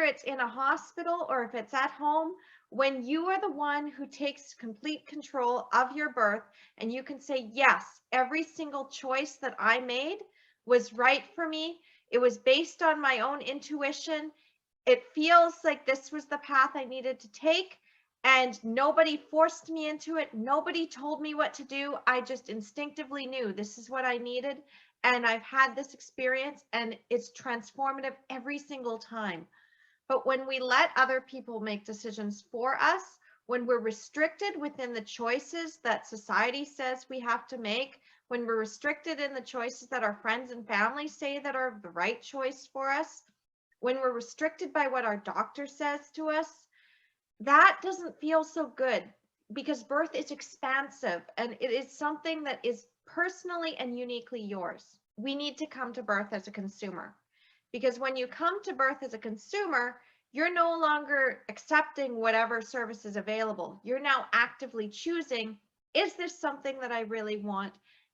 it's in a hospital or if it's at home, when you are the one who takes complete control of your birth and you can say, yes, every single choice that I made was right for me. It was based on my own intuition. It feels like this was the path I needed to take, and nobody forced me into it. Nobody told me what to do. I just instinctively knew this is what I needed. And I've had this experience, and it's transformative every single time. But when we let other people make decisions for us, when we're restricted within the choices that society says we have to make, when we're restricted in the choices that our friends and family say that are the right choice for us, when we're restricted by what our doctor says to us, that doesn't feel so good, because birth is expansive and it is something that is personally and uniquely yours. We need to come to birth as a consumer, because when you come to birth as a consumer, you're no longer accepting whatever service is available. You're now actively choosing, is this something that I really want?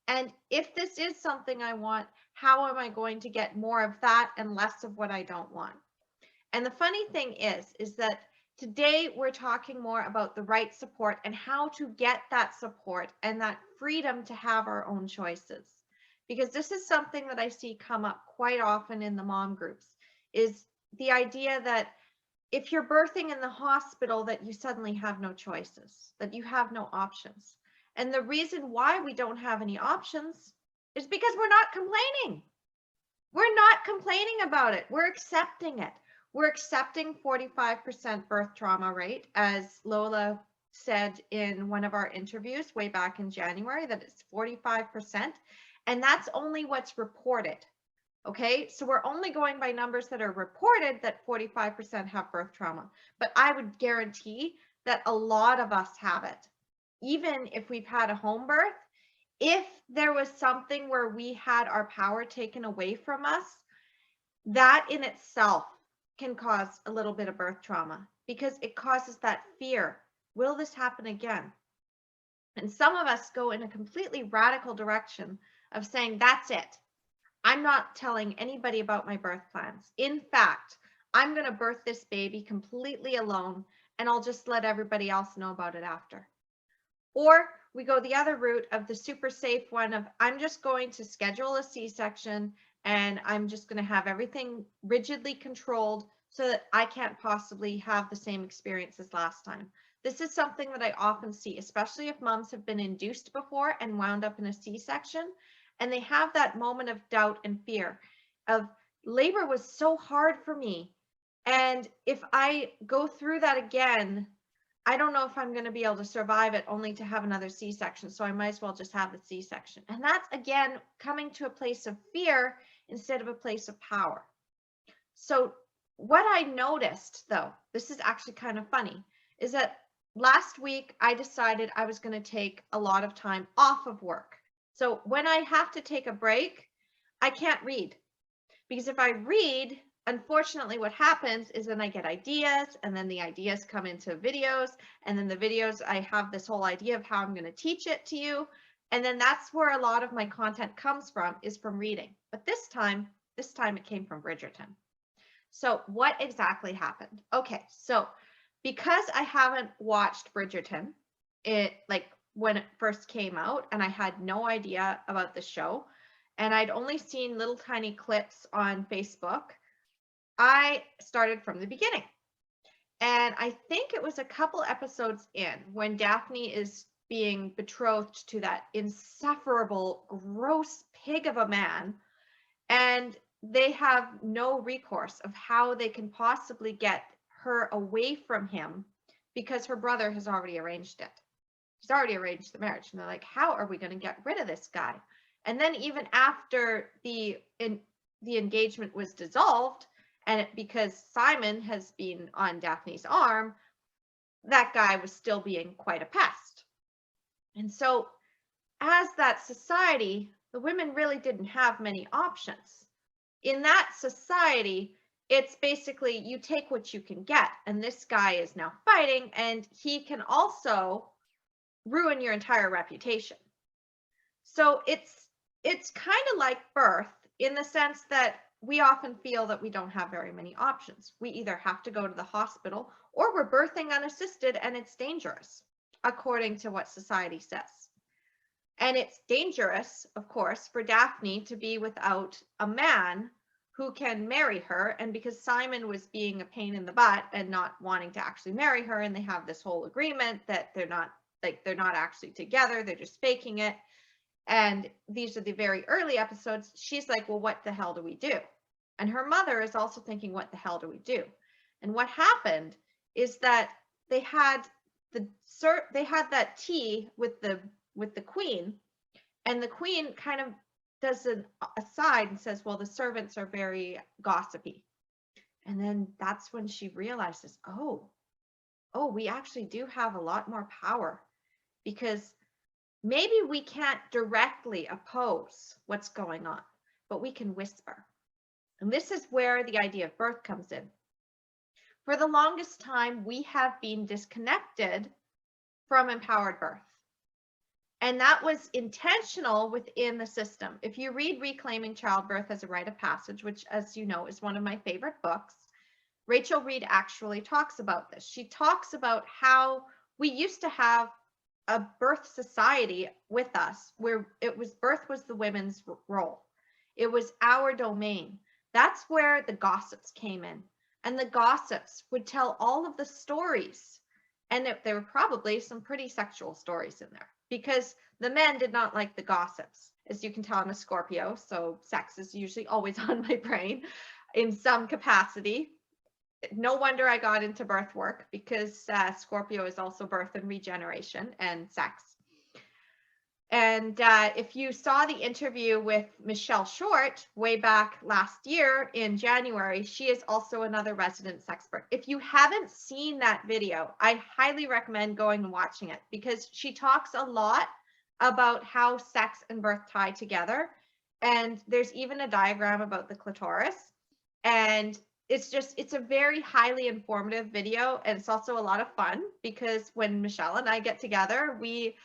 And if this is something I want, how am I going to get more of that and less of what I don't want? And the funny thing is that today we're talking more about the right support and how to get that support and that freedom to have our own choices. Because this is something that I see come up quite often in the mom groups, is the idea that if you're birthing in the hospital, that you suddenly have no choices, that you have no options. And the reason why we don't have any options is because we're not complaining. We're not complaining about it. We're accepting it. We're accepting 45% birth trauma rate, as Lola said in one of our interviews way back in January, that it's 45%. And that's only what's reported. Okay, so we're only going by numbers that are reported, that 45% have birth trauma. But I would guarantee that a lot of us have it. Even if we've had a home birth, if there was something where we had our power taken away from us, that in itself can cause a little bit of birth trauma, because it causes that fear. Will this happen again? And some of us go in a completely radical direction of saying, that's it. I'm not telling anybody about my birth plans. In fact, I'm going to birth this baby completely alone, and I'll just let everybody else know about it after. Or we go the other route of the super safe one of, I'm just going to schedule a C-section and I'm just going to have everything rigidly controlled so that I can't possibly have the same experience as last time. This is something that I often see, especially if moms have been induced before and wound up in a C-section, and they have that moment of doubt and fear of, labor was so hard for me, and if I go through that again, I don't know if I'm going to be able to survive it, only to have another C-section. So I might as well just have the C-section. And that's, again, coming to a place of fear instead of a place of power. So what I noticed, though, this is actually kind of funny, is that last week I decided I was going to take a lot of time off of work. So when I have to take a break, I can't read, because if I read, unfortunately, what happens is then I get ideas, and then the ideas come into videos, and then the videos, I have this whole idea of how I'm going to teach it to you. And then that's where a lot of my content comes from, is from reading. But this time it came from Bridgerton. So what exactly happened? Okay, so because I haven't watched Bridgerton, like when it first came out, and I had no idea about the show, and I'd only seen little tiny clips on Facebook, I started from the beginning. And I think it was a couple episodes in when Daphne is being betrothed to that insufferable, gross pig of a man, and they have no recourse of how they can possibly get her away from him, because her brother has already arranged it. He's already arranged the marriage. And they're like, how are we going to get rid of this guy? And then even after the engagement was dissolved, and because Simon has been on Daphne's arm, that guy was still being quite a pest. And so as that society, the women really didn't have many options. In that society, it's basically you take what you can get. And this guy is now fighting, and he can also ruin your entire reputation. So it's kind of like birth, in the sense that we often feel that we don't have very many options. We either have to go to the hospital or we're birthing unassisted and it's dangerous, according to what society says. And it's dangerous, of course, for Daphne to be without a man who can marry her. And because Simon was being a pain in the butt and not wanting to actually marry her, and they have this whole agreement that they're not actually together, they're just faking it. And these are the very early episodes. She's like, well, what the hell do we do? And her mother is also thinking, what the hell do we do? And what happened is that they had that tea with the queen, and the queen kind of does an aside and says, well, the servants are very gossipy. And then that's when she realizes, oh, we actually do have a lot more power, because maybe we can't directly oppose what's going on, but we can whisper. And this is where the idea of birth comes in. For the longest time, we have been disconnected from empowered birth. And that was intentional within the system. If you read Reclaiming Childbirth as a Rite of Passage, which, as you know, is one of my favorite books, Rachel Reed actually talks about this. She talks about how we used to have a birth society with us where birth was the women's role. It was our domain. That's where the gossips came in. And the gossips would tell all of the stories. And there were probably some pretty sexual stories in there, because the men did not like the gossips. As you can tell, I'm a Scorpio, so sex is usually always on my brain in some capacity. No wonder I got into birth work, because Scorpio is also birth and regeneration and sex. And if you saw the interview with Michelle Short way back last year in January, she is also another resident sexpert. If you haven't seen that video, I highly recommend going and watching it, because she talks a lot about how sex and birth tie together. And there's even a diagram about the clitoris. And it's a very highly informative video. And it's also a lot of fun, because when Michelle and I get together, we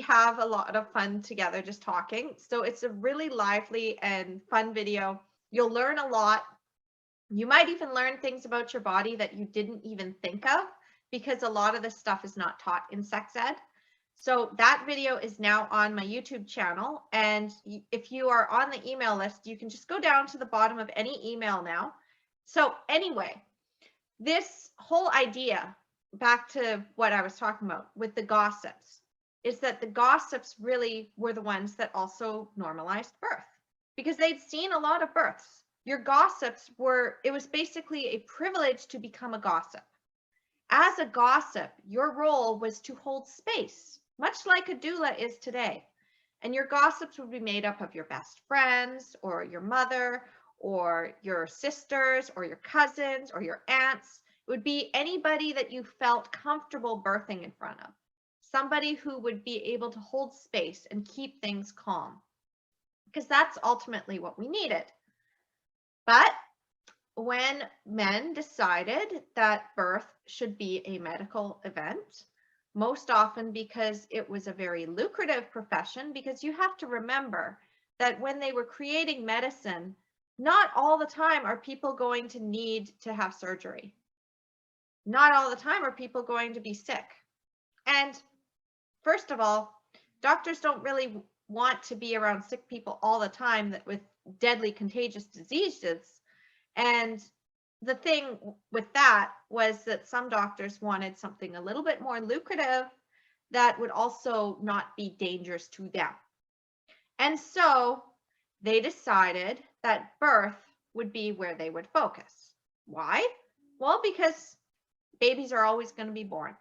have a lot of fun together just talking. So it's a really lively and fun video. You'll learn a lot. You might even learn things about your body that you didn't even think of, because a lot of this stuff is not taught in sex ed. So that video is now on my YouTube channel. And if you are on the email list, you can just go down to the bottom of any email now. So anyway, this whole idea, back to what I was talking about with the gossips, is that the gossips really were the ones that also normalized birth, because they'd seen a lot of births. Your gossips it was basically a privilege to become a gossip. As a gossip, your role was to hold space, much like a doula is today. And your gossips would be made up of your best friends, or your mother, or your sisters, or your cousins, or your aunts. It would be anybody that you felt comfortable birthing in front of. Somebody who would be able to hold space and keep things calm, because that's ultimately what we needed. But when men decided that birth should be a medical event, most often because it was a very lucrative profession, because you have to remember that when they were creating medicine, not all the time are people going to need to have surgery. Not all the time are people going to be sick. And first of all, doctors don't really want to be around sick people all the time with deadly contagious diseases. And the thing with that was that some doctors wanted something a little bit more lucrative that would also not be dangerous to them. And so they decided that birth would be where they would focus. Why? Well, because babies are always going to be born.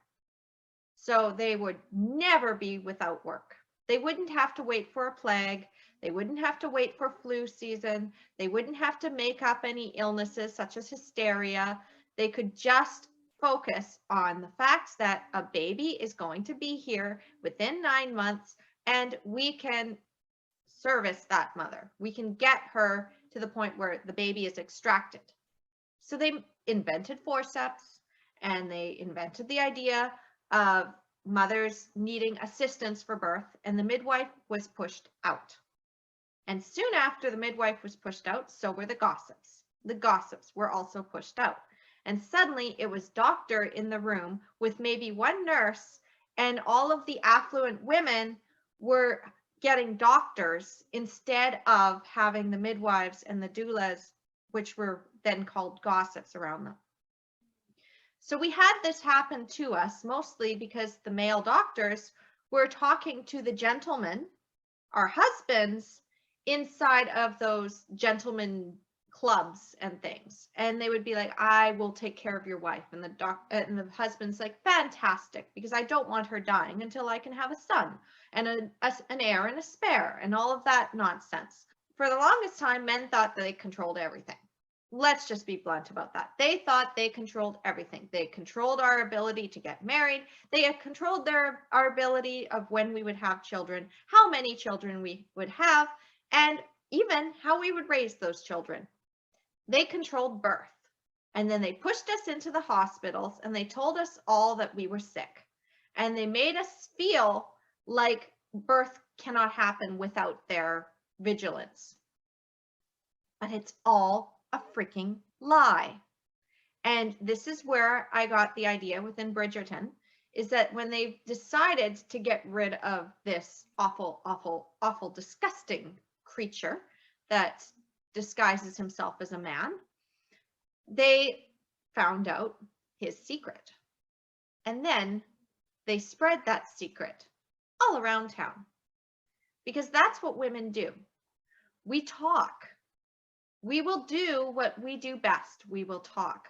So they would never be without work. They wouldn't have to wait for a plague. They wouldn't have to wait for flu season. They wouldn't have to make up any illnesses such as hysteria. They could just focus on the facts that a baby is going to be here within 9 months, and we can service that mother. We can get her to the point where the baby is extracted. So they invented forceps, and they invented the idea of mothers needing assistance for birth, and the midwife was pushed out. And soon after the midwife was pushed out, so were the gossips. The gossips were also pushed out. And suddenly it was doctor in the room with maybe one nurse, and all of the affluent women were getting doctors instead of having the midwives and the doulas, which were then called gossips, around them. So we had this happen to us mostly because the male doctors were talking to the gentlemen, our husbands, inside of those gentlemen clubs and things, and they would be like, I will take care of your wife, and the husband's like, fantastic, because I don't want her dying until I can have a son and an heir and a spare and all of that nonsense. For the longest time, men thought that they controlled everything. Let's just be blunt about that. They thought they controlled everything. They controlled our ability to get married. They had controlled our ability of when we would have children, how many children we would have, and even how we would raise those children. They controlled birth. And then they pushed us into the hospitals, and they told us all that we were sick. And they made us feel like birth cannot happen without their vigilance. But it's all a freaking lie. And this is where I got the idea within Bridgerton, is that when they decided to get rid of this awful, awful, awful, disgusting creature that disguises himself as a man, they found out his secret. And then they spread that secret all around town. Because that's what women do. We talk. We will do what we do best. We will talk.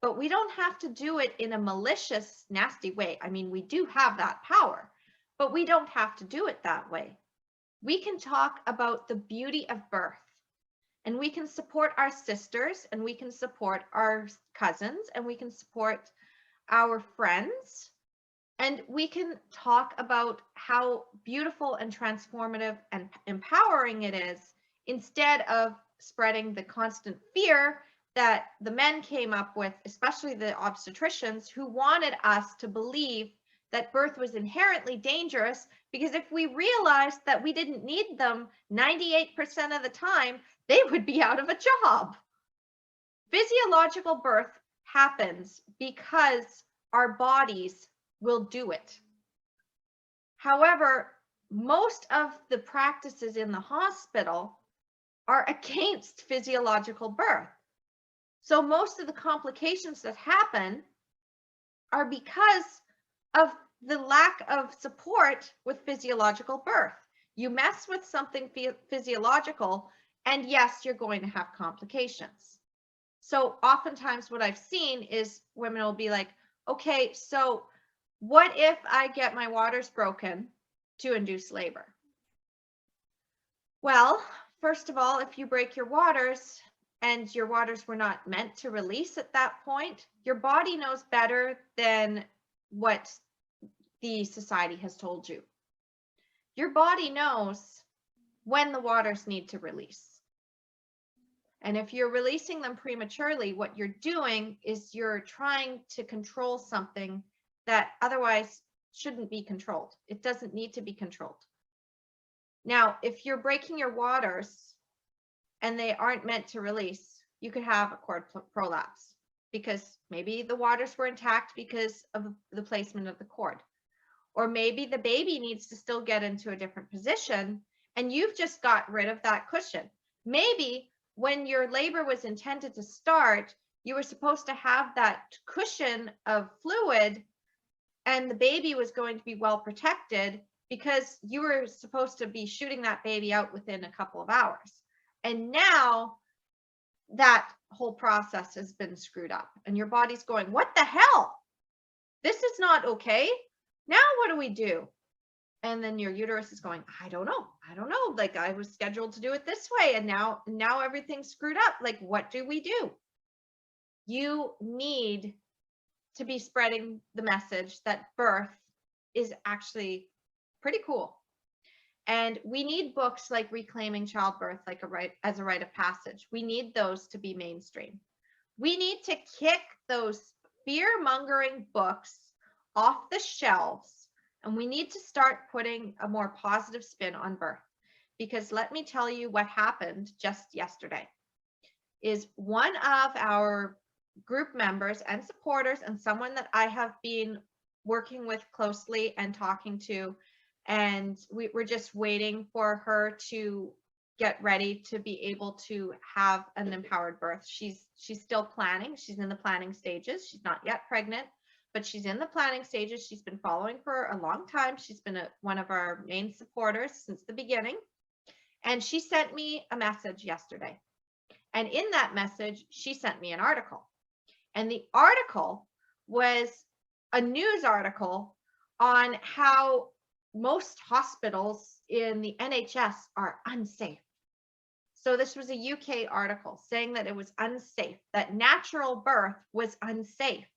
But we don't have to do it in a malicious, nasty way. I mean, we do have that power, but we don't have to do it that way. We can talk about the beauty of birth, and we can support our sisters, and we can support our cousins, and we can support our friends, and we can talk about how beautiful and transformative and empowering it is, instead of spreading the constant fear that the men came up with, especially the obstetricians, who wanted us to believe that birth was inherently dangerous, because if we realized that we didn't need them 98% of the time, they would be out of a job. Physiological birth happens because our bodies will do it. However, most of the practices in the hospital are against physiological birth. So most of the complications that happen are because of the lack of support with physiological birth. You mess with something physiological, and yes, you're going to have complications. So oftentimes what I've seen is women will be like, okay, so what if I get my waters broken to induce labor? Well, first of all, if you break your waters and your waters were not meant to release at that point, your body knows better than what the society has told you. Your body knows when the waters need to release. And if you're releasing them prematurely, what you're doing is you're trying to control something that otherwise shouldn't be controlled. It doesn't need to be controlled. Now, if you're breaking your waters and they aren't meant to release, you could have a cord prolapse, because maybe the waters were intact because of the placement of the cord. Or maybe the baby needs to still get into a different position, and you've just got rid of that cushion. Maybe when your labor was intended to start, you were supposed to have that cushion of fluid, and the baby was going to be well protected because you were supposed to be shooting that baby out within a couple of hours. And now that whole process has been screwed up, and your body's going, what the hell? This is not okay. Now what do we do? And then your uterus is going, I don't know. Like, I was scheduled to do it this way, and now everything's screwed up. Like, what do we do? You need to be spreading the message that birth is actually pretty cool. And we need books like Reclaiming Childbirth, like as a rite of passage. We need those to be mainstream. We need to kick those fear-mongering books off the shelves, and we need to start putting a more positive spin on birth. because let me tell you what happened just yesterday. Is one of our group members and supporters, and someone that I have been working with closely and talking to, and we're just waiting for her to get ready to be able to have an empowered birth. She's still planning. She's in the planning stages. She's not yet pregnant, but she's in the planning stages. She's been following for a long time. She's been one of our main supporters since the beginning. And she sent me a message yesterday. And in that message, she sent me an article. And the article was a news article on how most hospitals in the NHS are unsafe. So this was a UK article saying that it was unsafe, that natural birth was unsafe.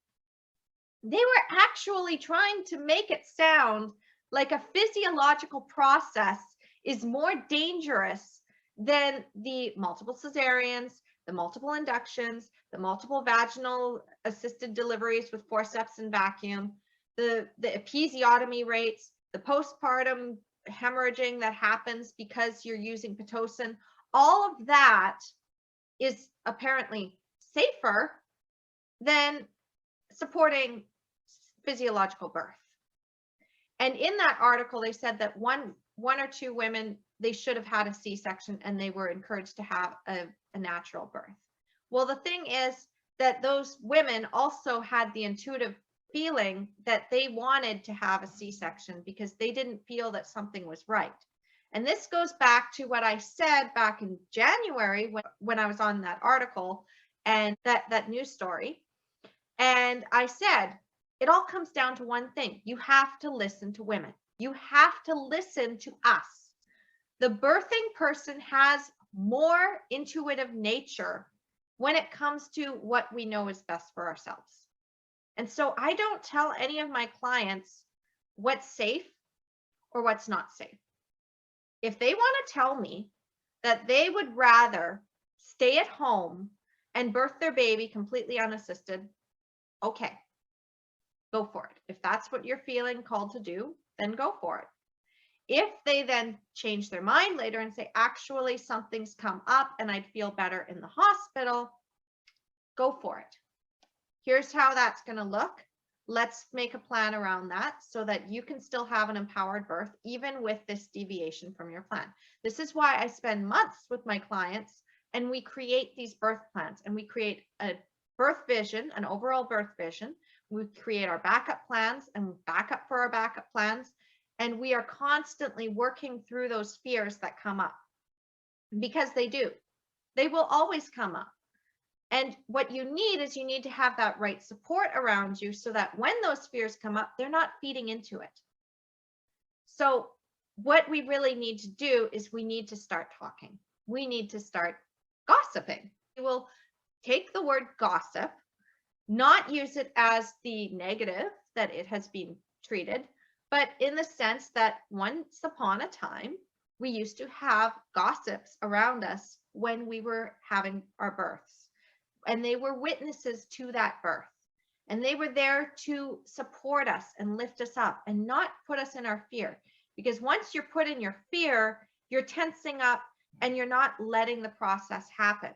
They were actually trying to make it sound like a physiological process is more dangerous than the multiple cesareans, the multiple inductions, the multiple vaginal assisted deliveries with forceps and vacuum, the episiotomy rates, the postpartum hemorrhaging that happens because you're using Pitocin. All of that is apparently safer than supporting physiological birth. And in that article, they said that one or two women, they should have had a C-section and they were encouraged to have a natural birth. Well, the thing is that those women also had the intuitive feeling that they wanted to have a C-section because they didn't feel that something was right. And this goes back to what I said back in January when I was on that article and that news story. And I said, it all comes down to one thing. You have to listen to women. You have to listen to us. The birthing person has more intuitive nature when it comes to what we know is best for ourselves. And so I don't tell any of my clients what's safe or what's not safe. If they want to tell me that they would rather stay at home and birth their baby completely unassisted, okay, go for it. If that's what you're feeling called to do, then go for it. If they then change their mind later and say, actually, something's come up and I'd feel better in the hospital, go for it. Here's how that's going to look. Let's make a plan around that so that you can still have an empowered birth, even with this deviation from your plan. This is why I spend months with my clients and we create these birth plans and we create a birth vision, an overall birth vision. We create our backup plans and backup for our backup plans. And we are constantly working through those fears that come up because they do. They will always come up. And what you need is you need to have that right support around you so that when those fears come up, they're not feeding into it. So what we really need to do is we need to start talking. We need to start gossiping. We will take the word gossip, not use it as the negative that it has been treated, but in the sense that once upon a time, we used to have gossips around us when we were having our births. And they were witnesses to that birth. And they were there to support us and lift us up and not put us in our fear. Because once you're put in your fear, you're tensing up and you're not letting the process happen.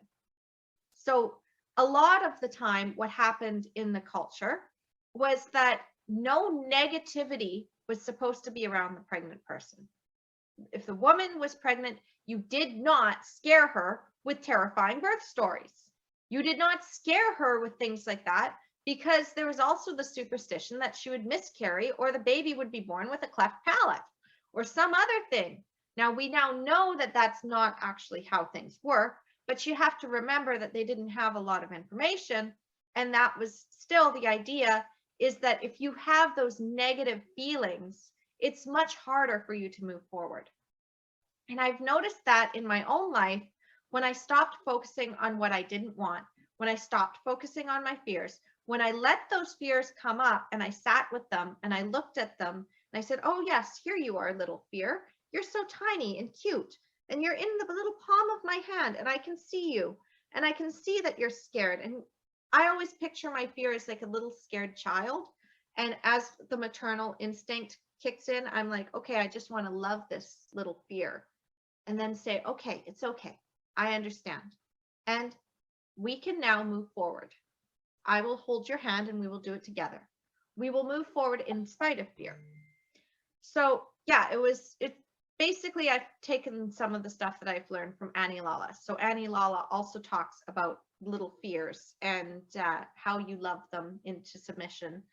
So a lot of the time, what happened in the culture was that no negativity was supposed to be around the pregnant person. If the woman was pregnant, you did not scare her with terrifying birth stories. You did not scare her with things like that because there was also the superstition that she would miscarry or the baby would be born with a cleft palate or some other thing. Now, we now know that that's not actually how things work, but you have to remember that they didn't have a lot of information. And that was still the idea, is that if you have those negative feelings, it's much harder for you to move forward. And I've noticed that in my own life, when I stopped focusing on what I didn't want, when I stopped focusing on my fears, when I let those fears come up and I sat with them and I looked at them and I said, oh yes, here you are, little fear. You're so tiny and cute and you're in the little palm of my hand and I can see you and I can see that you're scared. And I always picture my fear as like a little scared child. And as the maternal instinct kicks in, I'm like, okay, I just want to love this little fear. and then say, okay, it's okay. I understand. And we can now move forward. I will hold your hand and we will do it together. We will move forward in spite of fear. So yeah, it basically, I've taken some of the stuff that I've learned from Annie Lala. So Annie Lala also talks about little fears and how you love them into submission.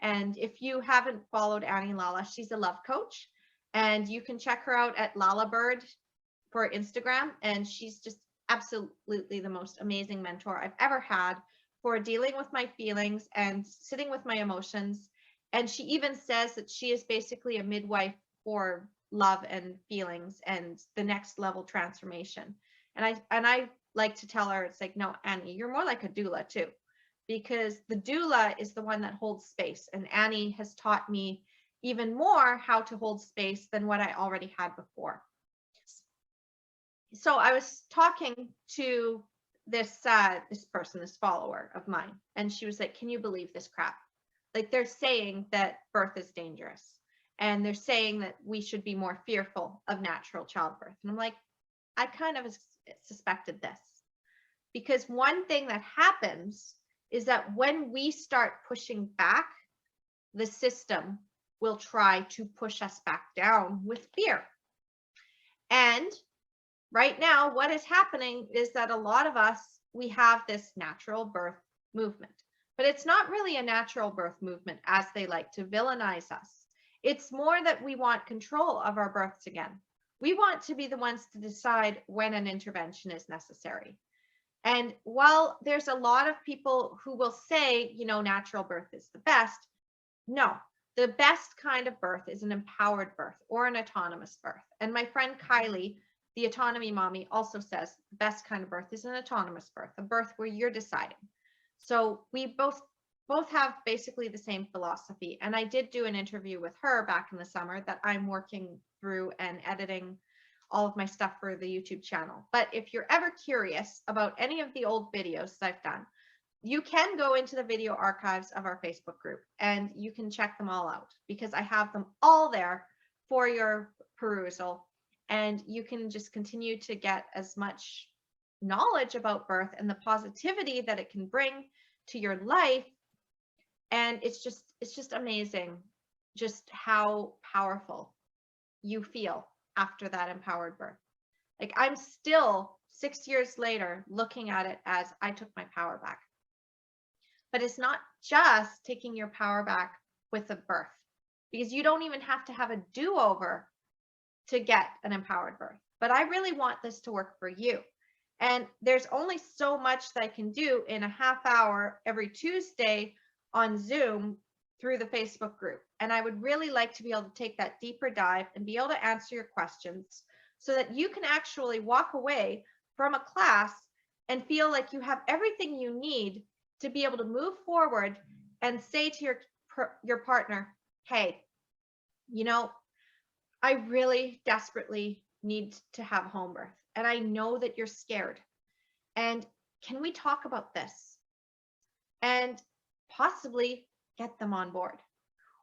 And if you haven't followed Annie Lala, she's a love coach, and you can check her out at Lala Bird for Instagram. And she's just absolutely the most amazing mentor I've ever had for dealing with my feelings and sitting with my emotions. And she even says that she is basically a midwife for love and feelings and the next level transformation. And I like to tell her, it's like, no, Annie, you're more like a doula too, because the doula is the one that holds space. And Annie has taught me even more how to hold space than what I already had before. So I was talking to this person, this follower of mine, and she was like, can you believe this crap? Like, they're saying that birth is dangerous, and they're saying that we should be more fearful of natural childbirth. And I'm like, I kind of suspected this, because one thing that happens is that when we start pushing back, the system will try to push us back down with fear. And right now, what is happening is that a lot of us, we have this natural birth movement, but it's not really a natural birth movement as they like to villainize us. It's more that we want control of our births again. We want to be the ones to decide when an intervention is necessary. And while there's a lot of people who will say, natural birth is the best, no, the best kind of birth is an empowered birth or an autonomous birth. And my friend Kylie, the autonomy mommy, also says the best kind of birth is an autonomous birth, a birth where you're deciding. So we both have basically the same philosophy. And I did do an interview with her back in the summer that I'm working through and editing all of my stuff for the YouTube channel. But if you're ever curious about any of the old videos I've done, you can go into the video archives of our Facebook group and you can check them all out, because I have them all there for your perusal. And you can just continue to get as much knowledge about birth and the positivity that it can bring to your life. And it's just amazing just how powerful you feel after that empowered birth. Like, I'm still 6 years later looking at it as I took my power back. But it's not just taking your power back with a birth, because you don't even have to have a do-over to get an empowered birth. But I really want this to work for you. And there's only so much that I can do in a half hour every Tuesday on Zoom through the Facebook group. And I would really like to be able to take that deeper dive and be able to answer your questions so that you can actually walk away from a class and feel like you have everything you need to be able to move forward and say to your partner, hey, I really desperately need to have home birth. And I know that you're scared. And can we talk about this? And possibly get them on board.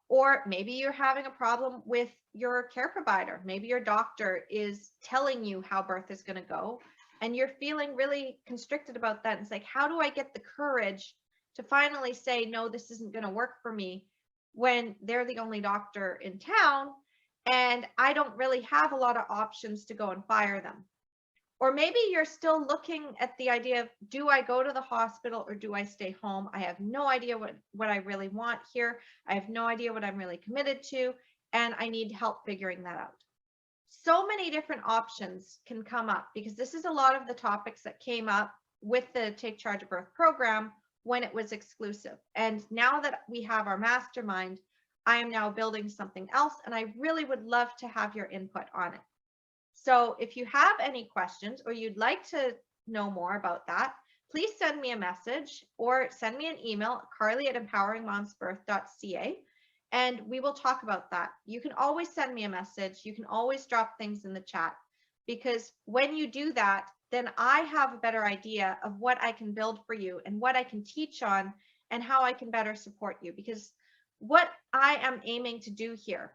Or maybe you're having a problem with your care provider. Maybe your doctor is telling you how birth is going to go, and you're feeling really constricted about that. And it's like, how do I get the courage to finally say, no, this isn't going to work for me, when they're the only doctor in town and I don't really have a lot of options to go and fire them? Or maybe you're still looking at the idea of, do I go to the hospital or do I stay home? I have no idea what I really want here. I have no idea what I'm really committed to, and I need help figuring that out. So many different options can come up, because this is a lot of the topics that came up with the Take Charge of Birth program when it was exclusive. And now that we have our mastermind, I am now building something else, and I really would love to have your input on it. So if you have any questions or you'd like to know more about that, please send me a message or send me an email, carly@empoweringmomsbirth.ca, and we will talk about that. You can always send me a message. You can always drop things in the chat, because when you do that, then I have a better idea of what I can build for you and what I can teach on and how I can better support you. Because what I am aiming to do here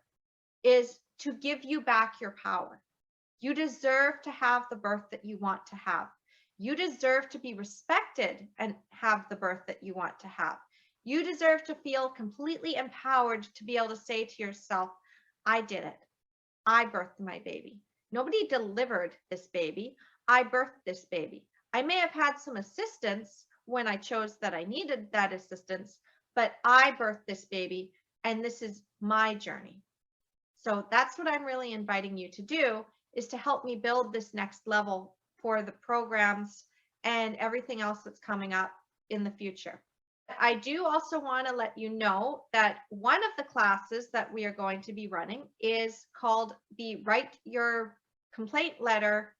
is to give you back your power, You deserve to have the birth that you want to have. You deserve to be respected and have the birth that you want to have. You deserve to feel completely empowered to be able to say to yourself, I did it. I birthed my baby. Nobody delivered this baby. I birthed this baby. I may have had some assistance when I chose that I needed that assistance, but I birthed this baby, and this is my journey. So that's what I'm really inviting you to do, is to help me build this next level for the programs and everything else that's coming up in the future. I do also want to let you know that one of the classes that we are going to be running is called the Write Your Complaint Letter,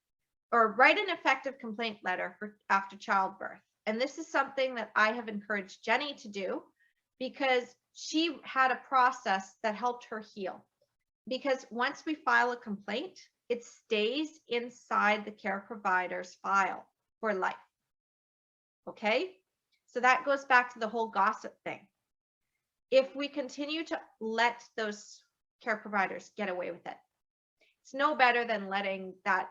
or Write an Effective Complaint Letter for after childbirth. And this is something that I have encouraged Jenny to do because she had a process that helped her heal. Because once we file a complaint, it stays inside the care provider's file for life. Okay? So that goes back to the whole gossip thing. If we continue to let those care providers get away with it, it's no better than letting that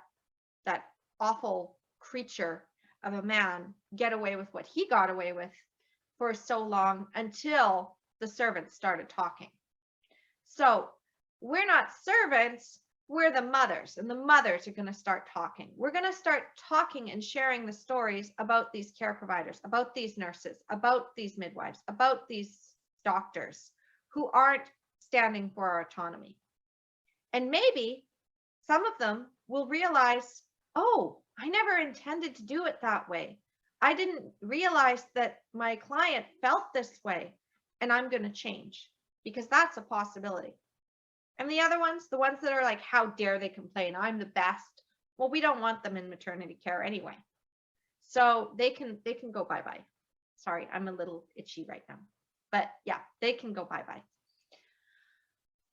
awful creature of a man get away with what he got away with for so long until the servants started talking. So we're not servants, we're the mothers, and the mothers are going to start talking. We're going to start talking and sharing the stories about these care providers, about these nurses, about these midwives, about these doctors who aren't standing for our autonomy. And maybe some of them will realize, oh, I never intended to do it that way. I didn't realize that my client felt this way, and I'm going to change, because that's a possibility. And the other ones, the ones that are like, how dare they complain? I'm the best. Well, we don't want them in maternity care anyway. So they can go bye-bye. Sorry, I'm a little itchy right now. But yeah, they can go bye-bye.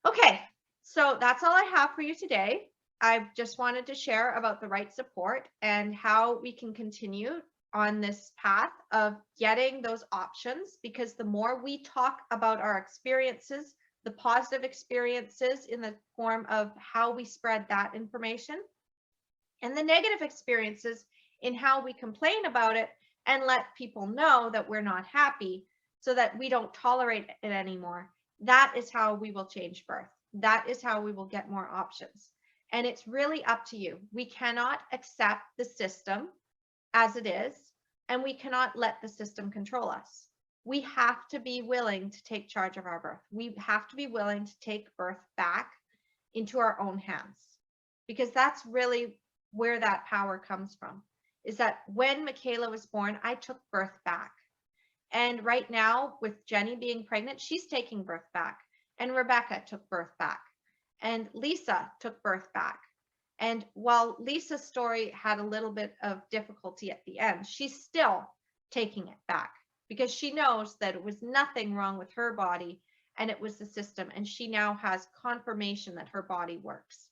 Okay, so that's all I have for you today. I just wanted to share about the right support and how we can continue on this path of getting those options, because the more we talk about our experiences, the positive experiences in the form of how we spread that information, and the negative experiences in how we complain about it and let people know that we're not happy so that we don't tolerate it anymore. That is how we will change birth. That is how we will get more options. And it's really up to you. We cannot accept the system as it is, and we cannot let the system control us. We have to be willing to take charge of our birth. We have to be willing to take birth back into our own hands, because that's really where that power comes from, is that when Michaela was born, I took birth back. And right now, with Jenny being pregnant, she's taking birth back. And Rebecca took birth back. And Lisa took birth back. And while Lisa's story had a little bit of difficulty at the end, she's still taking it back, because she knows that it was nothing wrong with her body and it was the system. And she now has confirmation that her body works.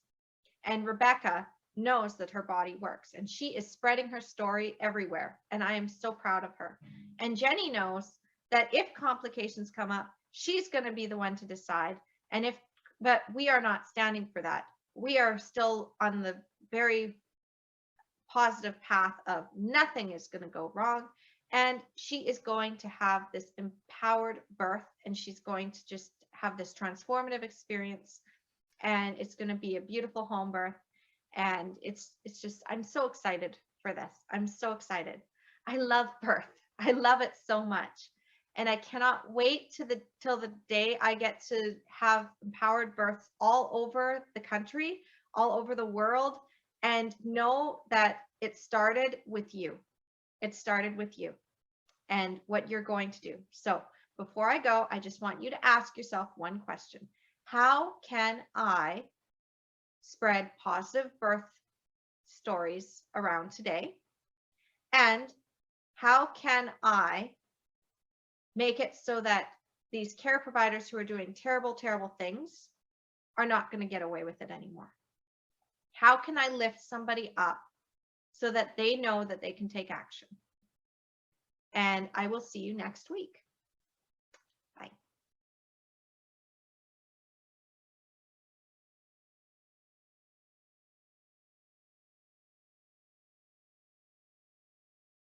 And Rebecca knows that her body works, and she is spreading her story everywhere. And I am so proud of her. And Jenny knows that if complications come up, she's going to be the one to decide. But we are not standing for that. We are still on the very positive path of nothing is going to go wrong. And she is going to have this empowered birth, and she's going to just have this transformative experience. And it's going to be a beautiful home birth. And it's just, I'm so excited for this. I'm so excited. I love birth. I love it so much. And I cannot wait till the day I get to have empowered births all over the country, all over the world, and know that it started with you. It started with you and what you're going to do. So before I go, I just want you to ask yourself one question. How can I spread positive birth stories around today? And how can I make it so that these care providers who are doing terrible, terrible things are not going to get away with it anymore? How can I lift somebody up so that they know that they can take action? And I will see you next week.